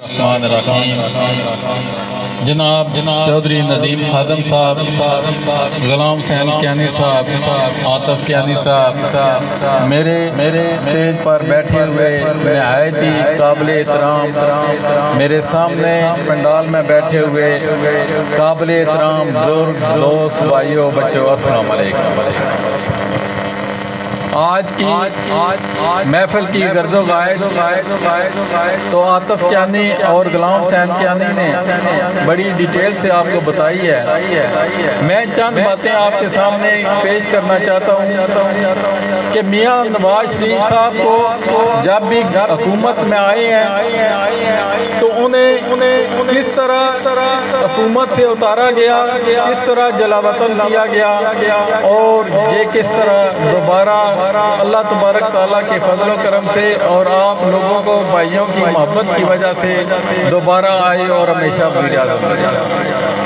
الرحمن الرحیم جناب چودھری ندیم خادم صاحب، غلام حسین کیانی صاحب، عاطف کیانی صاحب، میرے اسٹیج پر بیٹھے ہوئے نہایت ہی قابل احترام، میرے سامنے پنڈال میں بیٹھے ہوئے قابل احترام بزرگ دوست بھائیوں بچوں، السلام علیکم۔ آج کی محفل کی غرض و غائد تو عاطف کیانی اور غلام حسین کیانی نے بڑی ڈیٹیل سے آپ کو بتائی ہے۔ میں چند باتیں آپ کے سامنے پیش کرنا چاہتا ہوں کہ میاں نواز شریف صاحب کو جب بھی حکومت میں آئے ہیں تو انہیں کس طرح حکومت سے اتارا گیا، کس طرح جلاوطن کیا گیا، اور یہ کس طرح دوبارہ اللہ تبارک تعالیٰ کے فضل و کرم سے اور آپ لوگوں کو بھائیوں کی محبت کی وجہ سے دوبارہ آئے اور ہمیشہ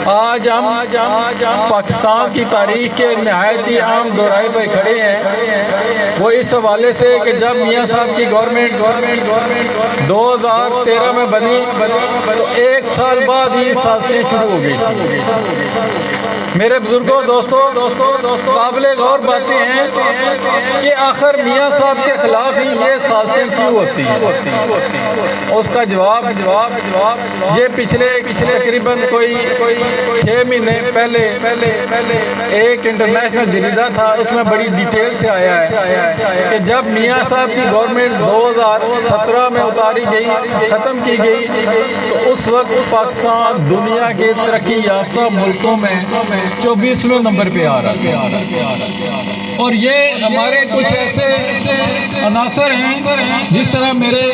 آج ہم پاکستان کی تاریخ کے نہایت ہی عام دورائے پر کھڑے ہیں، وہ اس حوالے سے کہ جب میاں صاحب کی گورنمنٹ 2013 میں بنی تو ایک سال بعد ہی سازشیں شروع ہو گئی تھی۔ میرے بزرگوں، دوستوں، قابل غور باتیں ہیں کہ آخر میاں صاحب کے خلاف ہی یہ سازشیں کیوں ہوتی ہیں۔ اس کا جواب یہ پچھلے تقریباً کوئی 6 مہینے پہلے ایک انٹرنیشنل جریدہ تھا، اس میں بڑی ڈیٹیل سے آیا ہے کہ جب میاں صاحب کی گورنمنٹ 2017 میں اتاری گئی، ختم کی گئی، تو اس وقت پاکستان دنیا کے ترقی یافتہ ملکوں میں 24ویں نمبر پہ آ رہا تھا۔ اور یہ ہمارے کچھ ایسے عناصر ہیں، جس طرح میرے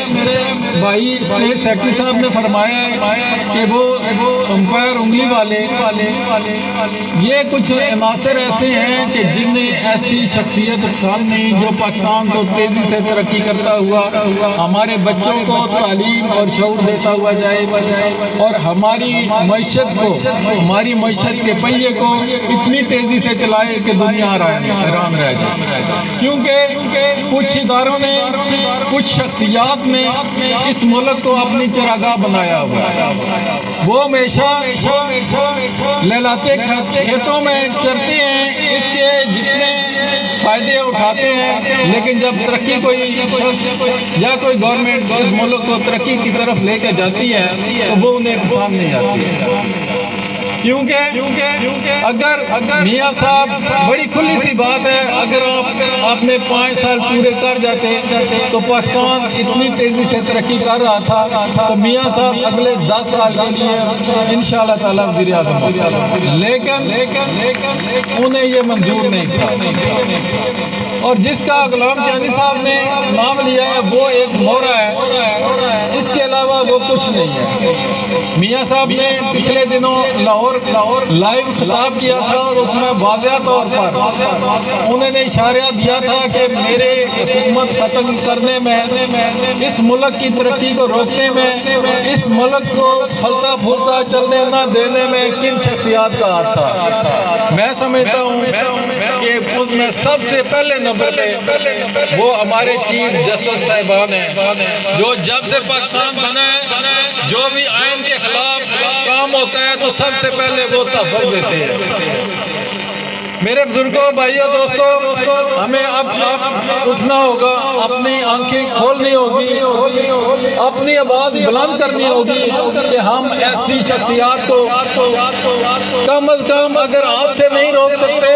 بھائی اسٹیٹ سیکرٹری صاحب نے فرمایا ہے کہ وہ امپائر انگلی والے، یہ کچھ عناصر ایسے ہیں کہ جن نے ایسی شخصیت پسند نہیں جو پاکستان کو تیزی سے ترقی کرتا ہوا ہمارے بچوں کو تعلیم اور شعور دیتا ہوا جائے، اور ہماری معیشت کے پہیے کو اتنی تیزی سے چلائے کہ دنیا حیران رہ جائے، کیونکہ کچھ اداروں نے، کچھ شخصیات نے اس ملک کو اپنی چراگاہ بنایا ہوا ہے۔ وہ ہمیشہ لہلاتے کھیتوں میں چرتے ہیں، اس کے جتنے فائدے اٹھاتے ہیں، لیکن جب ترقی کوئی شخص یا کوئی گورنمنٹ اس ملک کو ترقی کی طرف لے کے جاتی ہے تو وہ انہیں پسند نہیں آتی ہے۔ کیونکہ اگر میاں صاحب، بڑی کھلی سی بات ہے، اگر آپ نے 5 سال پورے کر جاتے تو پاکستان اتنی تیزی سے ترقی کر رہا تھا تو میاں صاحب اگلے 10 سال کے لیے انشاءاللہ تعالیٰ وزیر اعظم ہوتے، لیکن انہیں یہ منظور نہیں تھا۔ اور جس کا غلام کیانی صاحب نے نام لیا ہے وہ ایک مورا ہے، اس کے علاوہ وہ کچھ نہیں ہے۔ میاں صاحب نے پچھلے دنوں لاہور لائیو خطاب کیا تھا، اور اس میں واضح طور پر انہوں نے اشارہ دیا تھا کہ میرے حکومت ختم کرنے میں، اس ملک کی ترقی کو روکنے میں، اس ملک کو پھلتا پھولتا چلنے نہ دینے میں کن شخصیات کا ہاتھ تھا۔ میں سمجھتا ہوں کہ اس میں سب سے پہلے نمبر پہ وہ ہمارے چیف جسٹس صاحبان ہیں، جو جب سے پاکستان بنا ہے جو بھی آئین کے خلاف کام ہوتا ہے تو سب سے پہلے وہ تحفظ دیتے ہیں۔ میرے بزرگوں، بھائیوں، دوستوں، ہمیں اب اٹھنا ہوگا، اپنی آنکھیں کھولنی ہوگی، اپنی آواز بلند کرنی ہوگی کہ ہم ایسی شخصیات کو کم از کم اگر ہاتھ سے نہیں روک سکتے،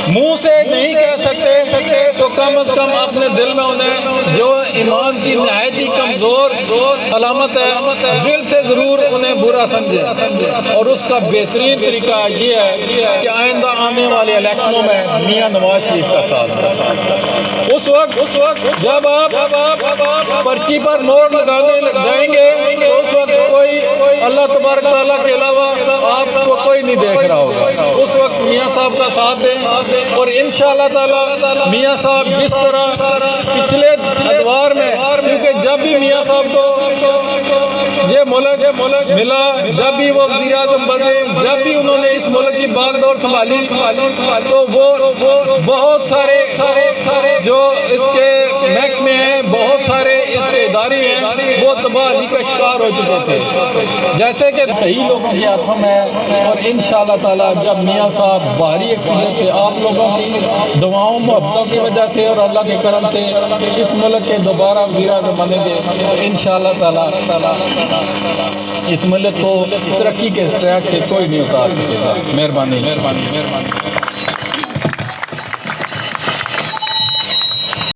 منہ سے نہیں کہہ سکتے، تو کم از کم اپنے دل میں انہیں، جو ایمان کی نہایت ہی کمزور علامت ہے، دل سے ضرور انہیں برا سمجھے۔ اور اس کا بہترین طریقہ یہ ہے کہ آئندہ آنے والے الیکشنوں میں میاں نواز شریف کا ساتھ دیں۔ اس وقت جب آپ پرچی پر مور لگانے جائیں گے تو اس وقت کوئی اللہ تبارک تعالیٰ کے علاوہ آپ کو کوئی نہیں دیکھ رہا ہوگا۔ اس وقت میاں صاحب کا ساتھ دیں، اور انشاءاللہ تعالیٰ میاں صاحب جس طرح پچھلے ادوار میں، کیونکہ جب بھی میاں صاحب کو یہ ملک ملا، جب بھی وہ وزیر اعظم بنے، جب بھی انہوں نے اس ملک کی باغ دور سنبھالی تو وہ بہت سارے جو اس کے محکمے ہیں، بہت سارے اس کے ادارے ہیں وہ تباہی کا شکار ہو چکے تھے. جیسے کہ صحیح لوگوں کے ہاتھوں میں ہے، اور انشاءاللہ تعالی جب میاں صاحب بھاری اکثریت سے آپ لوگوں کی دعاؤں محبتوں کی وجہ سے اور اللہ کے کرم سے اس ملک کے دوبارہ وزیر اعظم بنیں گے، انشاءاللہ تعالی اس ملک کو ترقی کے ٹریک سے کوئی نہیں اتار سکے گا. مہربانی.